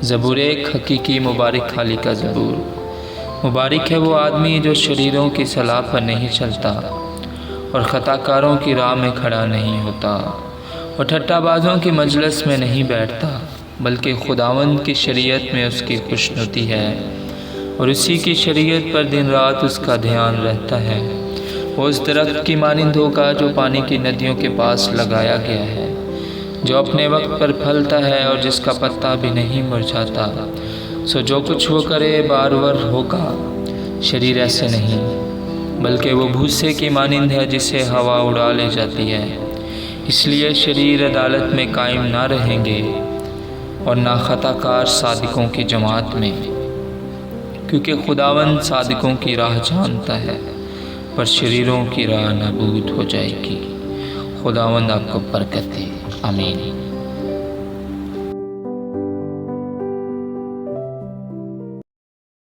زبور ایک حقیقی مبارک خالی کا زبور۔ مبارک ہے وہ آدمی جو شریروں کی صلاح پر نہیں چلتا اور خطا کاروں کی راہ میں کھڑا نہیں ہوتا اور ٹھٹا بازوں کی مجلس میں نہیں بیٹھتا، بلکہ خداوند کی شریعت میں اس کی خوشنودی ہے اور اسی کی شریعت پر دن رات اس کا دھیان رہتا ہے۔ وہ اس درخت کی مانند ہوگا جو پانی کی ندیوں کے پاس لگایا گیا ہے، جو اپنے وقت پر پھلتا ہے اور جس کا پتا بھی نہیں مرجھاتا۔ سو جو کچھ وہ کرے بارور ہوگا۔ شریر ایسے نہیں، بلکہ وہ بھوسے کی مانند ہے جسے ہوا اڑا لے جاتی ہے۔ اس لیے شریر عدالت میں قائم نہ رہیں گے اور نہ خطا کار صادقوں کی جماعت میں، کیونکہ خداوند صادقوں کی راہ جانتا ہے پر شریروں کی راہ نابود ہو جائے گی۔ خداوند آپ کو برکت دے، آمین۔